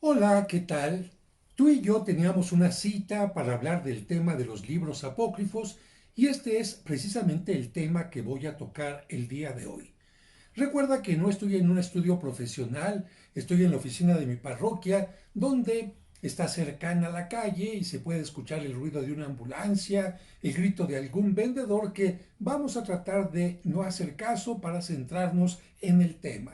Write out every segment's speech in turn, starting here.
Hola, ¿qué tal? Tú y yo teníamos una cita para hablar del tema de los libros apócrifos y este es precisamente el tema que voy a tocar el día de hoy. Recuerda que no estoy en un estudio profesional, estoy en la oficina de mi parroquia, donde está cercana a la calle y se puede escuchar el ruido de una ambulancia, el grito de algún vendedor que vamos a tratar de no hacer caso para centrarnos en el tema.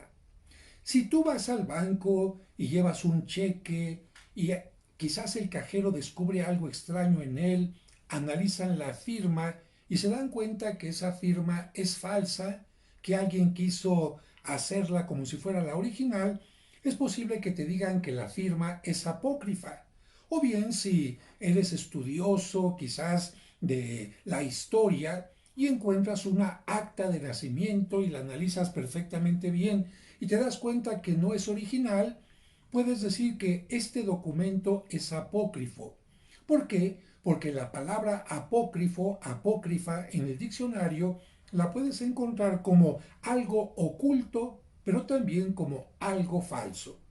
Si tú vas al banco y llevas un cheque y quizás el cajero descubre algo extraño en él, analizan la firma y se dan cuenta que esa firma es falsa, que alguien quiso hacerla como si fuera la original, es posible que te digan que la firma es apócrifa. O bien si eres estudioso quizás de la historia y encuentras una acta de nacimiento y la analizas perfectamente bien y te das cuenta que no es original, puedes decir que este documento es apócrifo. ¿Por qué? Porque la palabra apócrifo, apócrifa en el diccionario, la puedes encontrar como algo oculto, pero también como algo falso.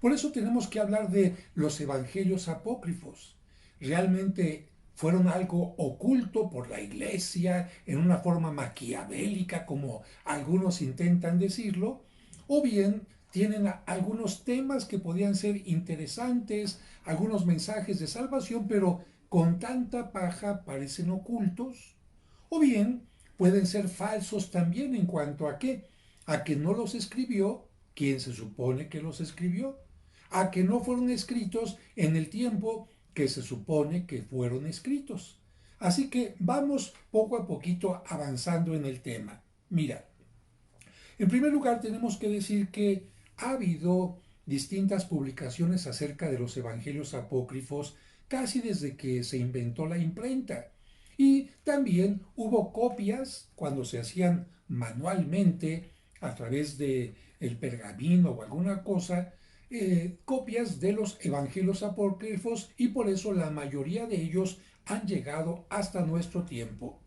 Por eso tenemos que hablar de los evangelios apócrifos. ¿Realmente fueron algo oculto por la iglesia en una forma maquiavélica, como algunos intentan decirlo? ¿O bien tienen algunos temas que podían ser interesantes, algunos mensajes de salvación, pero con tanta paja parecen ocultos? ¿O bien pueden ser falsos también en cuanto a qué? A que no los escribió quien se supone que los escribió, a que no fueron escritos en el tiempo que se supone que fueron escritos. Así que vamos poco a poquito avanzando en el tema. Mira, en primer lugar tenemos que decir que ha habido distintas publicaciones acerca de los evangelios apócrifos casi desde que se inventó la imprenta. Y también hubo copias cuando se hacían manualmente a través de el pergamino o alguna cosa, copias de los evangelios apócrifos y por eso la mayoría de ellos han llegado hasta nuestro tiempo.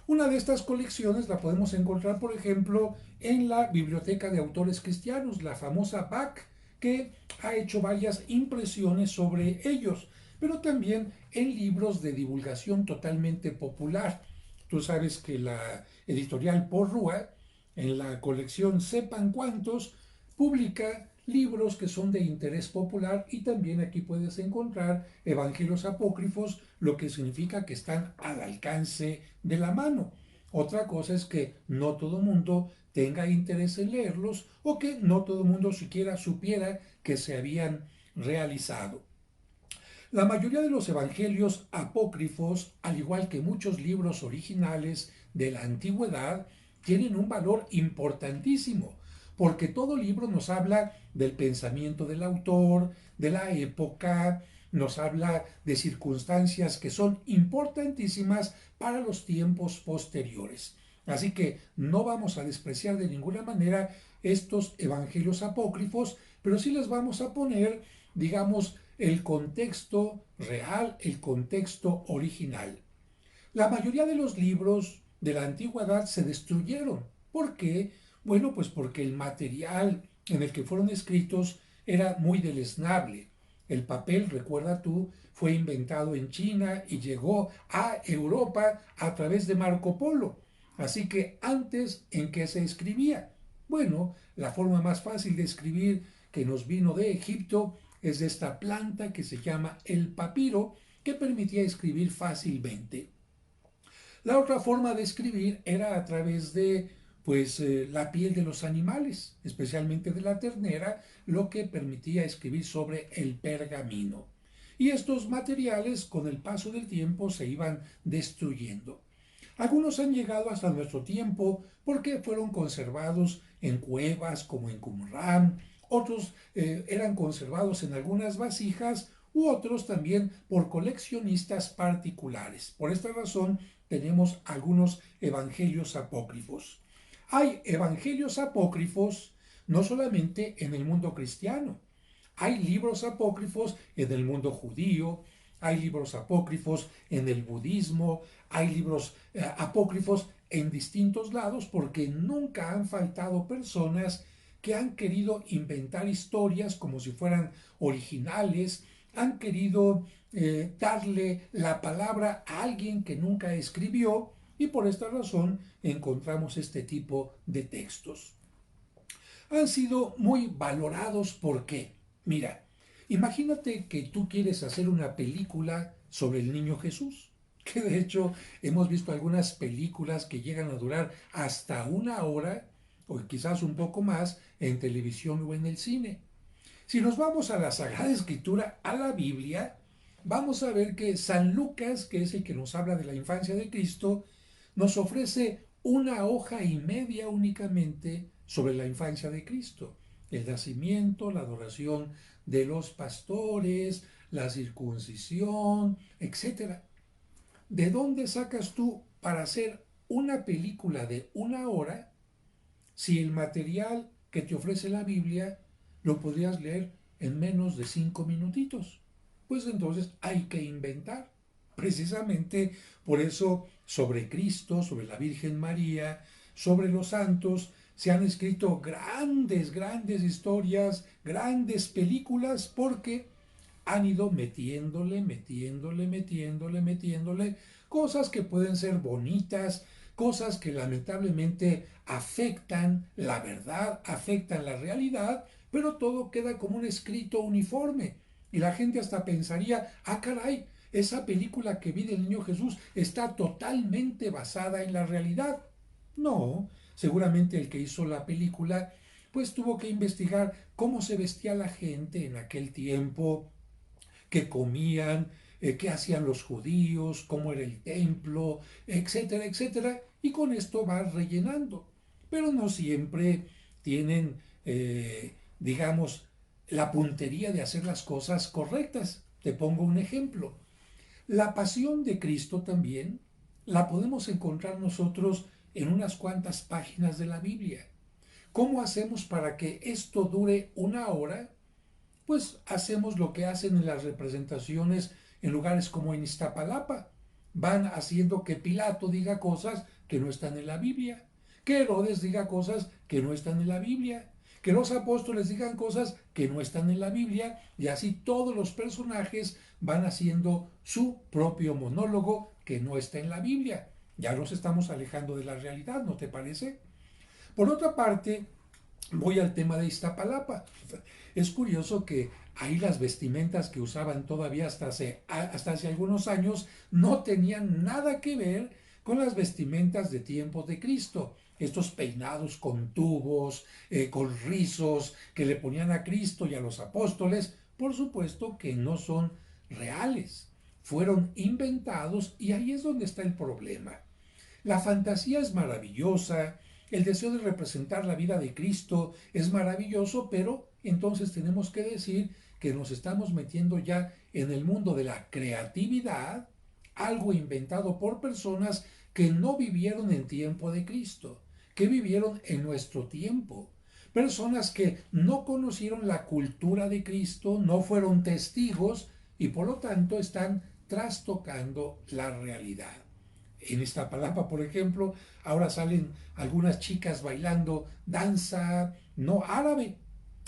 Una de estas colecciones la podemos encontrar, por ejemplo, en la Biblioteca de Autores Cristianos, la famosa BAC, que ha hecho varias impresiones sobre ellos, pero también en libros de divulgación totalmente popular. Tú sabes que la editorial Porrúa, en la colección Sepan Cuántos, publica libros que son de interés popular y también aquí puedes encontrar evangelios apócrifos, lo que significa que están al alcance de la mano. Otra cosa es que no todo el mundo tenga interés en leerlos o que no todo el mundo siquiera supiera que se habían realizado. La mayoría de los evangelios apócrifos, al igual que muchos libros originales de la antigüedad, tienen un valor importantísimo, porque todo libro nos habla del pensamiento del autor, de la época, nos habla de circunstancias que son importantísimas para los tiempos posteriores. Así que no vamos a despreciar de ninguna manera estos evangelios apócrifos, pero sí les vamos a poner, digamos, el contexto real, el contexto original. La mayoría de los libros de la antigüedad se destruyeron. ¿Por qué? Bueno, pues porque el material en el que fueron escritos era muy deleznable. El papel, recuerda tú, fue inventado en China y llegó a Europa a través de Marco Polo. Así que antes, ¿en qué se escribía? Bueno, la forma más fácil de escribir que nos vino de Egipto es de esta planta que se llama el papiro, que permitía escribir fácilmente. La otra forma de escribir era a través de la piel de los animales, especialmente de la ternera, lo que permitía escribir sobre el pergamino. Y estos materiales con el paso del tiempo se iban destruyendo. Algunos han llegado hasta nuestro tiempo porque fueron conservados en cuevas como en Qumran, otros eran conservados en algunas vasijas u otros también por coleccionistas particulares. Por esta razón tenemos algunos evangelios apócrifos. Hay evangelios apócrifos no solamente en el mundo cristiano, hay libros apócrifos en el mundo judío, hay libros apócrifos en el budismo, hay libros apócrifos en distintos lados porque nunca han faltado personas que han querido inventar historias como si fueran originales, han querido darle la palabra a alguien que nunca escribió y por esta razón encontramos este tipo de textos. Han sido muy valorados porque, mira, imagínate que tú quieres hacer una película sobre el niño Jesús, que de hecho hemos visto algunas películas que llegan a durar hasta una hora o quizás un poco más en televisión o en el cine. Si nos vamos a la Sagrada Escritura, a la Biblia, vamos a ver que San Lucas, que es el que nos habla de la infancia de Cristo, nos ofrece una hoja y media únicamente sobre la infancia de Cristo. El nacimiento, la adoración de los pastores, la circuncisión, etcétera. ¿De dónde sacas tú para hacer una película de una hora si el material que te ofrece la Biblia lo podrías leer en menos de 5 minutitos? Pues entonces hay que inventar. Precisamente por eso sobre Cristo, sobre la Virgen María, sobre los santos, se han escrito grandes, grandes historias, grandes películas, porque han ido metiéndole cosas que pueden ser bonitas, cosas que lamentablemente afectan la verdad, afectan la realidad, pero todo queda como un escrito uniforme. Y la gente hasta pensaría, ah caray, esa película que vi del niño Jesús está totalmente basada en la realidad. No, seguramente el que hizo la película pues tuvo que investigar cómo se vestía la gente en aquel tiempo, qué comían, qué hacían los judíos, cómo era el templo, etcétera, etcétera, y con esto va rellenando. Pero no siempre tienen, digamos, la puntería de hacer las cosas correctas. Te pongo un ejemplo. La pasión de Cristo también la podemos encontrar nosotros en unas cuantas páginas de la Biblia. ¿Cómo hacemos para que esto dure una hora? Pues hacemos lo que hacen en las representaciones en lugares como en Iztapalapa. Van haciendo que Pilato diga cosas que no están en la Biblia, que Herodes diga cosas que no están en la Biblia, que los apóstoles digan cosas que no están en la Biblia, y así todos los personajes van haciendo su propio monólogo que no está en la Biblia. Ya nos estamos alejando de la realidad, ¿no te parece? Por otra parte, voy al tema de Iztapalapa. Es curioso que ahí las vestimentas que usaban todavía hasta hace algunos años no tenían nada que ver con las vestimentas de tiempos de Cristo. Estos peinados con tubos, con rizos que le ponían a Cristo y a los apóstoles, por supuesto que no son reales. Fueron inventados y ahí es donde está el problema. La fantasía es maravillosa, el deseo de representar la vida de Cristo es maravilloso, pero entonces tenemos que decir que nos estamos metiendo ya en el mundo de la creatividad, algo inventado por personas que no vivieron en tiempo de Cristo, que vivieron en nuestro tiempo. Personas que no conocieron la cultura de Cristo, no fueron testigos y por lo tanto están trastocando la realidad. En Iztapalapa, por ejemplo, ahora salen algunas chicas bailando danza no árabe,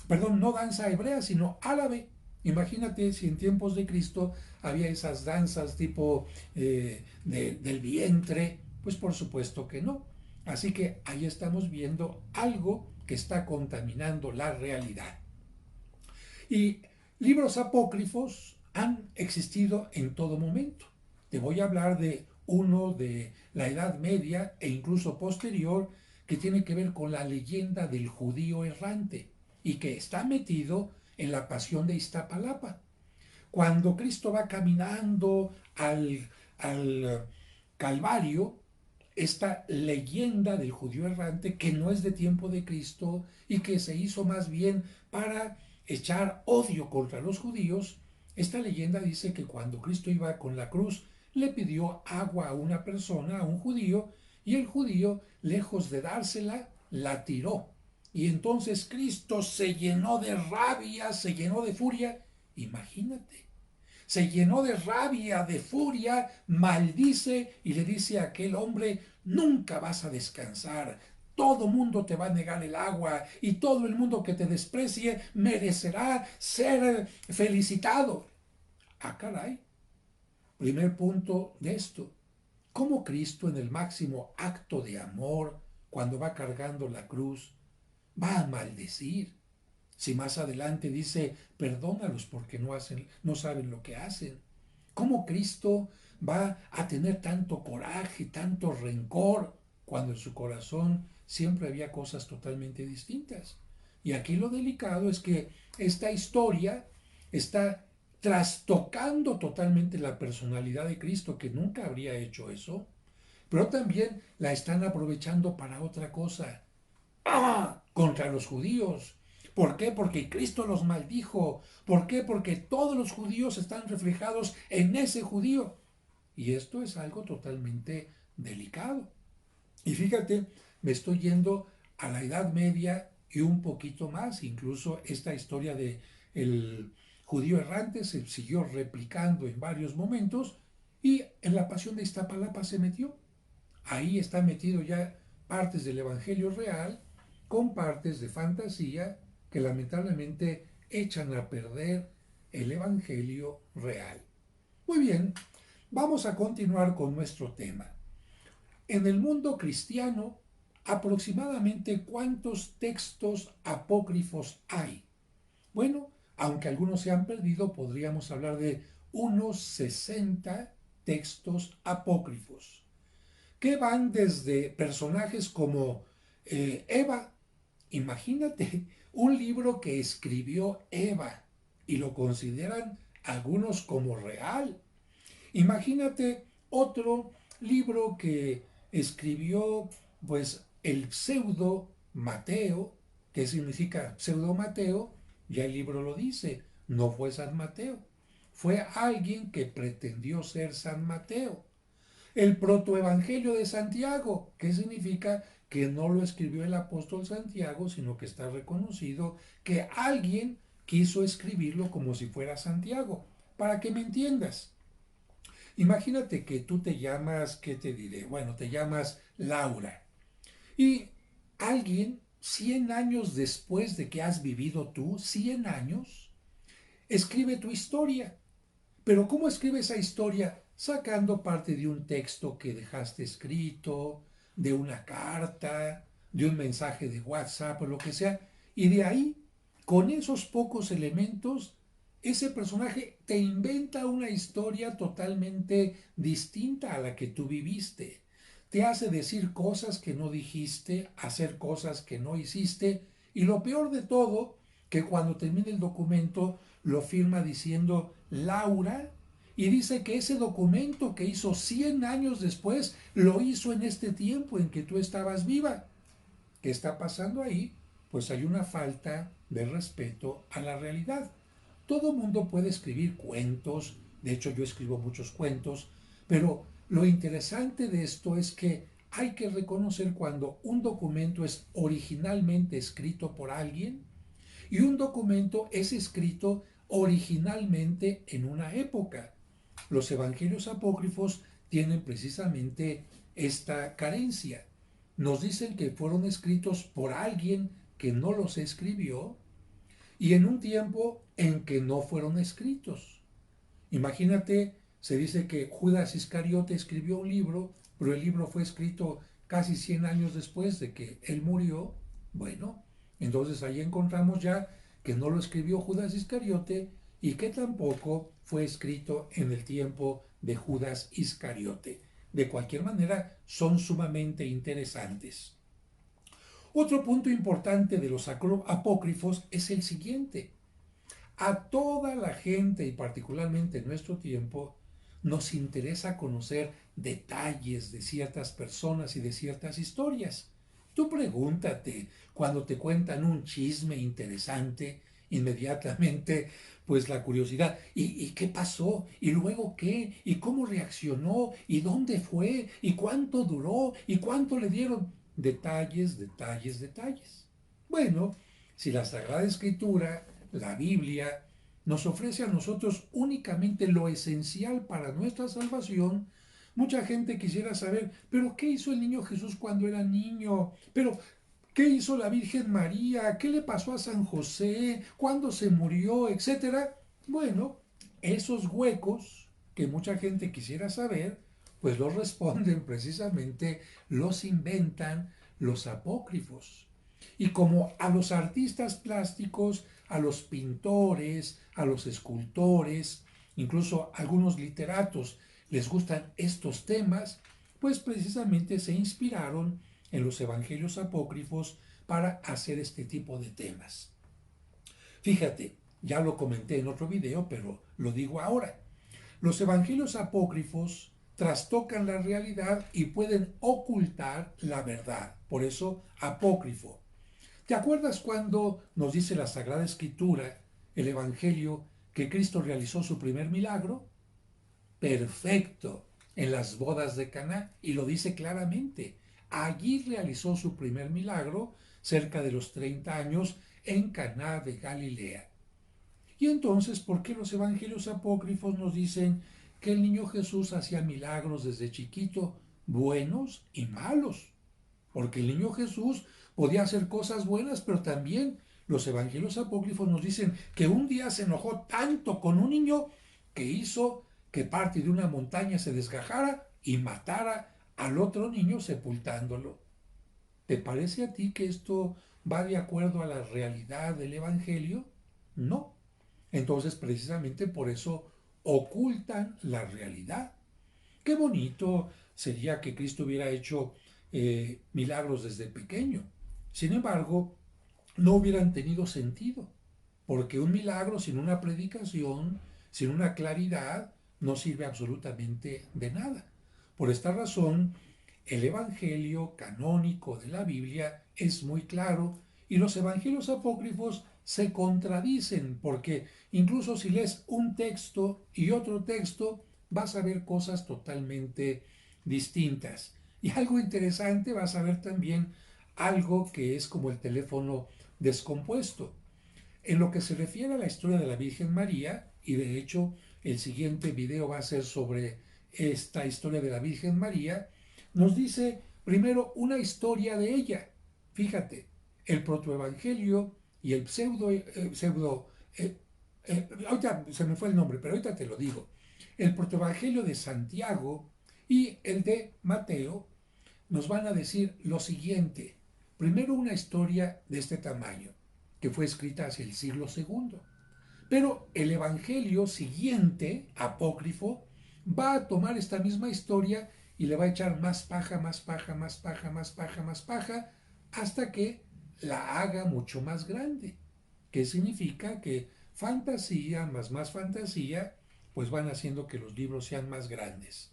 perdón, no danza hebrea, sino árabe. Imagínate si en tiempos de Cristo había esas danzas tipo del vientre, pues por supuesto que no. Así que ahí estamos viendo algo que está contaminando la realidad. Y libros apócrifos han existido en todo momento. Te voy a hablar de uno de la Edad Media e incluso posterior que tiene que ver con la leyenda del judío errante y que está metido en la pasión de Iztapalapa. Cuando Cristo va caminando al Calvario, esta leyenda del judío errante que no es de tiempo de Cristo y que se hizo más bien para echar odio contra los judíos, esta leyenda dice que cuando Cristo iba con la cruz le pidió agua a una persona, a un judío, y el judío, lejos de dársela, la tiró. Y entonces Cristo se llenó de rabia, se llenó de furia. Imagínate, se llenó de rabia, de furia, maldice y le dice a aquel hombre, nunca vas a descansar, todo mundo te va a negar el agua y todo el mundo que te desprecie merecerá ser felicitado. Ah, caray. Primer punto de esto. ¿Cómo Cristo en el máximo acto de amor, cuando va cargando la cruz, va a maldecir? Si más adelante dice, perdónalos porque no saben lo que hacen. ¿Cómo Cristo va a tener tanto coraje, tanto rencor, cuando en su corazón siempre había cosas totalmente distintas? Y aquí lo delicado es que esta historia está trastocando totalmente la personalidad de Cristo, que nunca habría hecho eso, pero también la están aprovechando para otra cosa. ¡Ah! Contra los judíos. ¿Por qué? Porque Cristo los maldijo. ¿Por qué? Porque todos los judíos están reflejados en ese judío. Y esto es algo totalmente delicado. Y fíjate, me estoy yendo a la Edad Media y un poquito más. Incluso esta historia de el judío errante se siguió replicando en varios momentos y en la Pasión de Iztapalapa se metió. Ahí está metido ya partes del Evangelio real con partes de fantasía que lamentablemente echan a perder el Evangelio real. Muy bien, vamos a continuar con nuestro tema. En el mundo cristiano, aproximadamente ¿cuántos textos apócrifos hay? Bueno, aunque algunos se han perdido, podríamos hablar de unos 60 textos apócrifos, que van desde personajes como Eva. Imagínate, un libro que escribió Eva y lo consideran algunos como real. Imagínate otro libro que escribió pues el pseudo Mateo, que significa pseudo Mateo, ya el libro lo dice, no fue San Mateo, fue alguien que pretendió ser San Mateo. El protoevangelio de Santiago, que significa que no lo escribió el apóstol Santiago, sino que está reconocido que alguien quiso escribirlo como si fuera Santiago. Para que me entiendas, imagínate que tú te llamas, ¿qué te diré? Bueno, te llamas Laura. Y alguien, 100 años después de que has vivido tú, 100 años, escribe tu historia. Pero ¿cómo escribe esa historia? Sacando parte de un texto que dejaste escrito, de una carta, de un mensaje de WhatsApp o lo que sea. Y de ahí, con esos pocos elementos, ese personaje te inventa una historia totalmente distinta a la que tú viviste. Te hace decir cosas que no dijiste, hacer cosas que no hiciste. Y lo peor de todo, que cuando termina el documento lo firma diciendo Laura y dice que ese documento que hizo 100 años después lo hizo en este tiempo en que tú estabas viva. ¿Qué está pasando ahí? Pues hay una falta de respeto a la realidad. Todo mundo puede escribir cuentos, de hecho yo escribo muchos cuentos, pero lo interesante de esto es que hay que reconocer cuando un documento es originalmente escrito por alguien y un documento es escrito originalmente en una época. Los evangelios apócrifos tienen precisamente esta carencia. Nos dicen que fueron escritos por alguien que no los escribió y en un tiempo en que no fueron escritos. Imagínate, se dice que Judas Iscariote escribió un libro, pero el libro fue escrito casi 100 años después de que él murió. Bueno, entonces ahí encontramos ya que no lo escribió Judas Iscariote y que tampoco fue escrito en el tiempo de Judas Iscariote. De cualquier manera, son sumamente interesantes. Otro punto importante de los apócrifos es el siguiente. A toda la gente, y particularmente en nuestro tiempo, nos interesa conocer detalles de ciertas personas y de ciertas historias. Tú pregúntate, cuando te cuentan un chisme interesante, inmediatamente, pues la curiosidad, ¿y qué pasó? ¿Y luego qué? ¿Y cómo reaccionó? ¿Y dónde fue? ¿Y cuánto duró? ¿Y cuánto le dieron? Detalles, detalles, detalles. Bueno, si la Sagrada Escritura, la Biblia, nos ofrece a nosotros únicamente lo esencial para nuestra salvación, Mucha gente quisiera saber, pero ¿qué hizo el niño Jesús cuando era niño? Pero ¿qué hizo la Virgen María? ¿Qué le pasó a San José? ¿Cuándo se murió? Etcétera. Bueno, esos huecos que mucha gente quisiera saber, pues los responden precisamente, los inventan los apócrifos. Y como a los artistas plásticos, a los pintores, a los escultores, incluso a algunos literatos les gustan estos temas, pues precisamente se inspiraron en los evangelios apócrifos para hacer este tipo de temas. Fíjate, ya lo comenté en otro video, pero lo digo ahora. Los evangelios apócrifos trastocan la realidad y pueden ocultar la verdad. Por eso, apócrifo. ¿Te acuerdas cuando nos dice la Sagrada Escritura, el Evangelio, que Cristo realizó su primer milagro? Perfecto, en las bodas de Caná, y lo dice claramente. Allí realizó su primer milagro, cerca de los 30 años, en Caná de Galilea. Y entonces, ¿por qué los evangelios apócrifos nos dicen que el niño Jesús hacía milagros desde chiquito, buenos y malos? Porque el niño Jesús podía hacer cosas buenas, pero también los evangelios apócrifos nos dicen que un día se enojó tanto con un niño que hizo que parte de una montaña se desgajara y matara al otro niño sepultándolo. ¿Te parece a ti que esto va de acuerdo a la realidad del evangelio? No. Entonces, precisamente por eso ocultan la realidad. Qué bonito sería que Cristo hubiera hecho milagros desde pequeño. Sin embargo, no hubieran tenido sentido, porque un milagro sin una predicación, sin una claridad, no sirve absolutamente de nada. Por esta razón, el Evangelio canónico de la Biblia es muy claro y los Evangelios apócrifos se contradicen, porque incluso si lees un texto y otro texto, vas a ver cosas totalmente distintas. Y algo interesante, vas a ver también algo que es como el teléfono descompuesto. En lo que se refiere a la historia de la Virgen María, y de hecho el siguiente video va a ser sobre esta historia de la Virgen María, nos dice primero una historia de ella. Fíjate, el protoevangelio y el ahorita se me fue el nombre, pero ahorita te lo digo. El protoevangelio de Santiago y el de Mateo nos van a decir lo siguiente. Primero una historia de este tamaño, que fue escrita hacia el siglo segundo. Pero el Evangelio siguiente, apócrifo, va a tomar esta misma historia y le va a echar más paja, más paja, más paja, más paja, más paja, hasta que la haga mucho más grande. ¿Qué significa? Que fantasía más fantasía, pues van haciendo que los libros sean más grandes.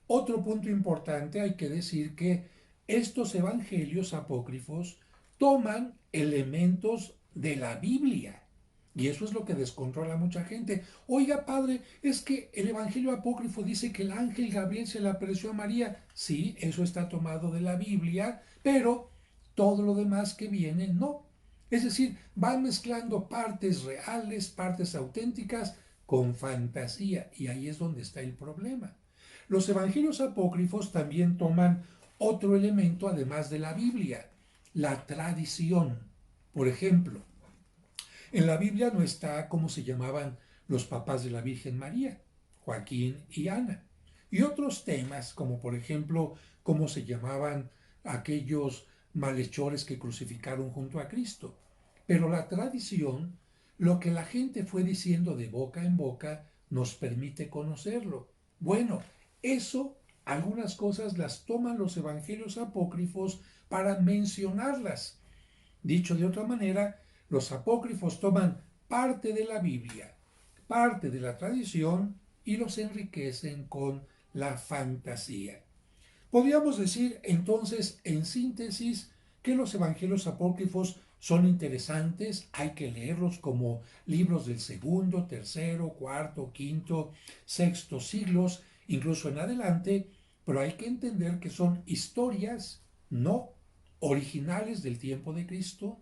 Otro punto importante, hay que decir que estos evangelios apócrifos toman elementos de la Biblia. Y eso es lo que descontrola a mucha gente. Oiga, padre, es que el evangelio apócrifo dice que el ángel Gabriel se le apareció a María. Sí, eso está tomado de la Biblia, pero todo lo demás que viene no. Es decir, van mezclando partes reales, partes auténticas con fantasía. Y ahí es donde está el problema. Los evangelios apócrifos también toman otro elemento además de la Biblia, la tradición. Por ejemplo, en la Biblia no está cómo se llamaban los papás de la Virgen María, Joaquín y Ana. Y otros temas, como por ejemplo cómo se llamaban aquellos malhechores que crucificaron junto a Cristo. Pero la tradición, lo que la gente fue diciendo de boca en boca, nos permite conocerlo. Bueno, eso, algunas cosas las toman los evangelios apócrifos para mencionarlas. Dicho de otra manera, los apócrifos toman parte de la Biblia, parte de la tradición y los enriquecen con la fantasía. Podríamos decir entonces, en síntesis, que los evangelios apócrifos son interesantes, hay que leerlos como libros del segundo, tercero, cuarto, quinto, sexto siglos, incluso en adelante, pero hay que entender que son historias no originales del tiempo de Cristo,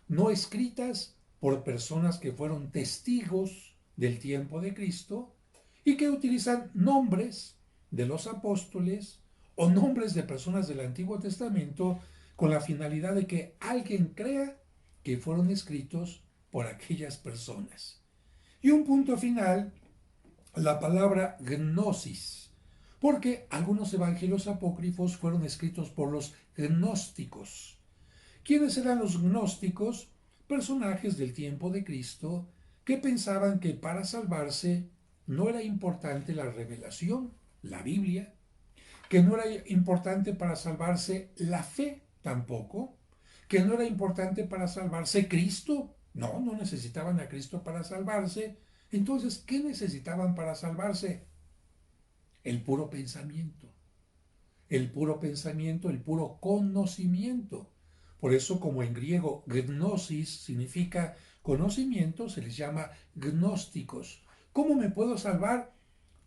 no escritas por personas que fueron testigos del tiempo de Cristo y que utilizan nombres de los apóstoles o nombres de personas del Antiguo Testamento con la finalidad de que alguien crea que fueron escritos por aquellas personas. Y un punto final, la palabra gnosis, porque algunos evangelios apócrifos fueron escritos por los gnósticos. ¿Quiénes eran los gnósticos? Personajes del tiempo de Cristo que pensaban que para salvarse no era importante la revelación, la Biblia, que no era importante para salvarse la fe tampoco, que no era importante para salvarse Cristo. No, no necesitaban a Cristo para salvarse. Entonces, ¿qué necesitaban para salvarse? El puro pensamiento. El puro pensamiento, el puro conocimiento. Por eso, como en griego gnosis significa conocimiento, se les llama gnósticos. ¿Cómo me puedo salvar?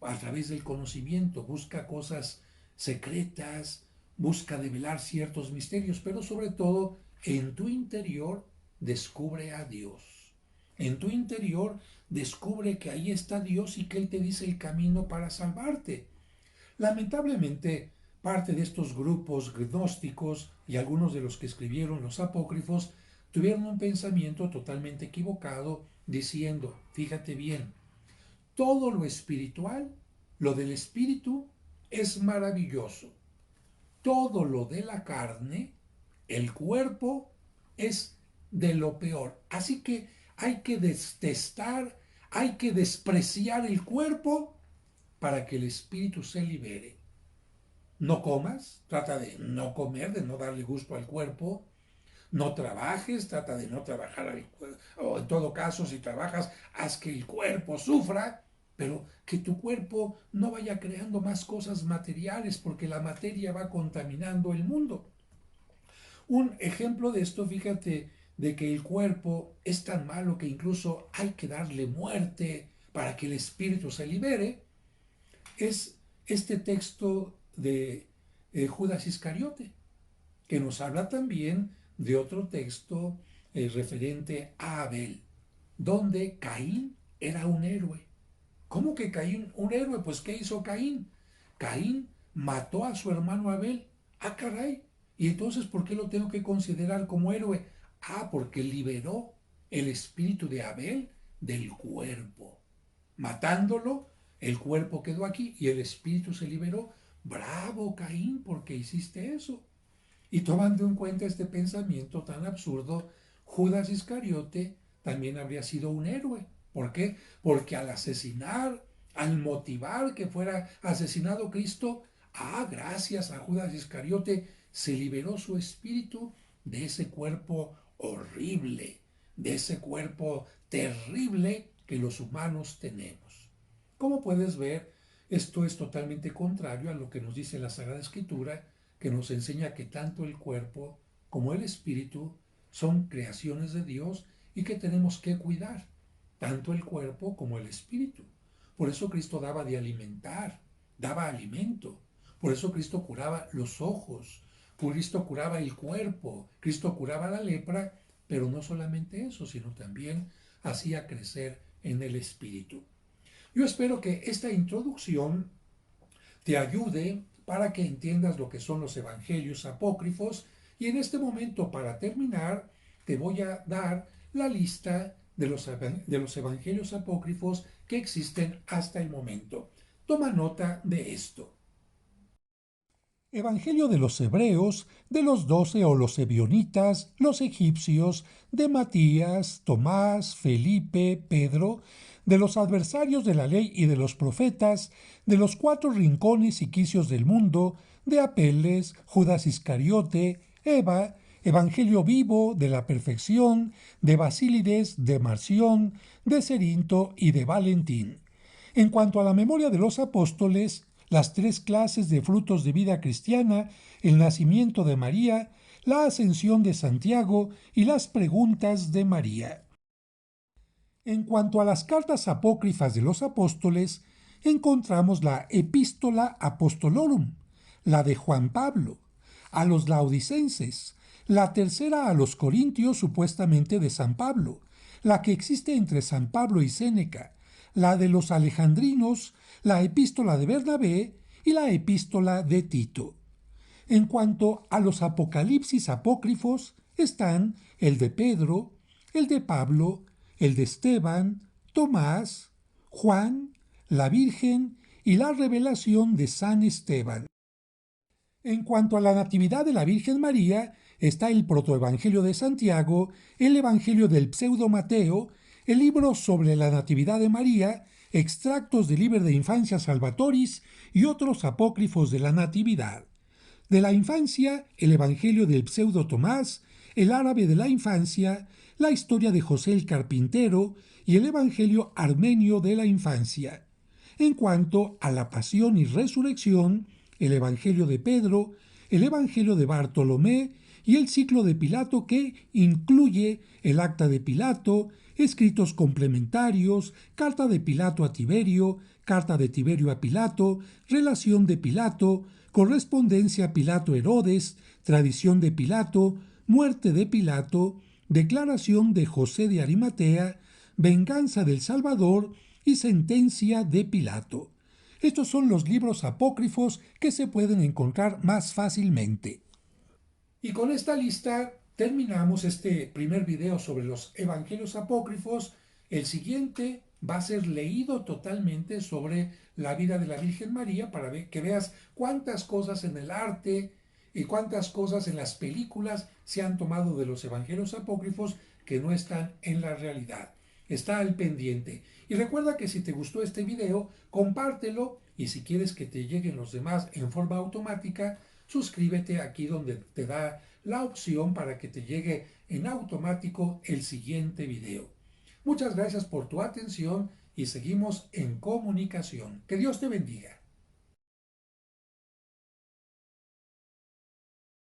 A través del conocimiento. Busca cosas secretas, busca develar ciertos misterios, pero sobre todo en tu interior descubre a Dios. En tu interior descubre que ahí está Dios y que Él te dice el camino para salvarte. Lamentablemente, parte de estos grupos gnósticos y algunos de los que escribieron los apócrifos tuvieron un pensamiento totalmente equivocado diciendo, fíjate bien, todo lo espiritual, lo del espíritu, es maravilloso. Todo lo de la carne, el cuerpo, es de lo peor. Así que hay que detestar, hay que despreciar el cuerpo para que el espíritu se libere. No comas, trata de no comer, de no darle gusto al cuerpo. No trabajes, trata de no trabajar al cuerpo. O en todo caso, si trabajas, haz que el cuerpo sufra, pero que tu cuerpo no vaya creando más cosas materiales, porque la materia va contaminando el mundo. Un ejemplo de esto, fíjate, de que el cuerpo es tan malo que incluso hay que darle muerte para que el espíritu se libere, es este texto de Judas Iscariote, que nos habla también de otro texto referente a Abel, donde Caín era un héroe. ¿Cómo que Caín un héroe? Pues ¿qué hizo Caín? Caín mató a su hermano Abel. Ah, caray. ¿Y entonces por qué lo tengo que considerar como héroe? Ah, porque liberó el espíritu de Abel del cuerpo. Matándolo, el cuerpo quedó aquí y el espíritu se liberó. Bravo, Caín, porque hiciste eso. Y tomando en cuenta este pensamiento tan absurdo, Judas Iscariote también habría sido un héroe. ¿Por qué? Porque al asesinar, al motivar que fuera asesinado Cristo, gracias a Judas Iscariote se liberó su espíritu de ese cuerpo horrible, de ese cuerpo terrible que los humanos tenemos. Como puedes ver, esto es totalmente contrario a lo que nos dice la Sagrada Escritura, que nos enseña que tanto el cuerpo como el espíritu son creaciones de Dios y que tenemos que cuidar, tanto el cuerpo como el espíritu. Por eso Cristo daba de alimentar, daba alimento. Por eso Cristo curaba los ojos, Cristo curaba el cuerpo, Cristo curaba la lepra, pero no solamente eso, sino también hacía crecer en el espíritu. Yo espero que esta introducción te ayude para que entiendas lo que son los evangelios apócrifos y en este momento, para terminar, te voy a dar la lista de los evangelios apócrifos que existen hasta el momento. Toma nota de esto. Evangelio de los Hebreos, de los 12 o los Ebionitas, los egipcios, de Matías, Tomás, Felipe, Pedro, de los adversarios de la ley y de los profetas, de los 4 rincones y quicios del mundo, de Apeles, Judas Iscariote, Eva, Evangelio vivo de la perfección, de Basílides, de Marción, de Cerinto y de Valentín. En cuanto a la memoria de los apóstoles, las 3 clases de frutos de vida cristiana, el nacimiento de María, la ascensión de Santiago y las preguntas de María. En cuanto a las cartas apócrifas de los apóstoles, encontramos la Epístola Apostolorum, la de Juan Pablo, a los laodicenses, la tercera a los corintios supuestamente de San Pablo, la que existe entre San Pablo y Séneca, la de los alejandrinos, la Epístola de Bernabé y la epístola de Tito. En cuanto a los apocalipsis apócrifos, están el de Pedro, el de Pablo, el de Esteban, Tomás, Juan, la Virgen y la revelación de San Esteban. En cuanto a la Natividad de la Virgen María, está el Protoevangelio de Santiago, el Evangelio del Pseudo Mateo, el libro sobre la Natividad de María, extractos del Liber de Infancia Salvatoris y otros apócrifos de la Natividad. De la infancia, el Evangelio del Pseudo Tomás, el árabe de la infancia, la historia de José el Carpintero y el Evangelio armenio de la infancia. En cuanto a la pasión y resurrección, el Evangelio de Pedro, el Evangelio de Bartolomé y el ciclo de Pilato que incluye el acta de Pilato, escritos complementarios, carta de Pilato a Tiberio, carta de Tiberio a Pilato, relación de Pilato, correspondencia Pilato-Herodes, tradición de Pilato, muerte de Pilato, declaración de José de Arimatea, venganza del Salvador y sentencia de Pilato. Estos son los libros apócrifos que se pueden encontrar más fácilmente. Y con esta lista terminamos este primer video sobre los evangelios apócrifos. El siguiente va a ser leído totalmente sobre la vida de la Virgen María para que veas cuántas cosas en el arte y cuántas cosas en las películas se han tomado de los evangelios apócrifos que no están en la realidad. Está al pendiente. Y recuerda que si te gustó este video, compártelo y si quieres que te lleguen los demás en forma automática, suscríbete aquí donde te da la opción para que te llegue en automático el siguiente video. Muchas gracias por tu atención y seguimos en comunicación. Que Dios te bendiga.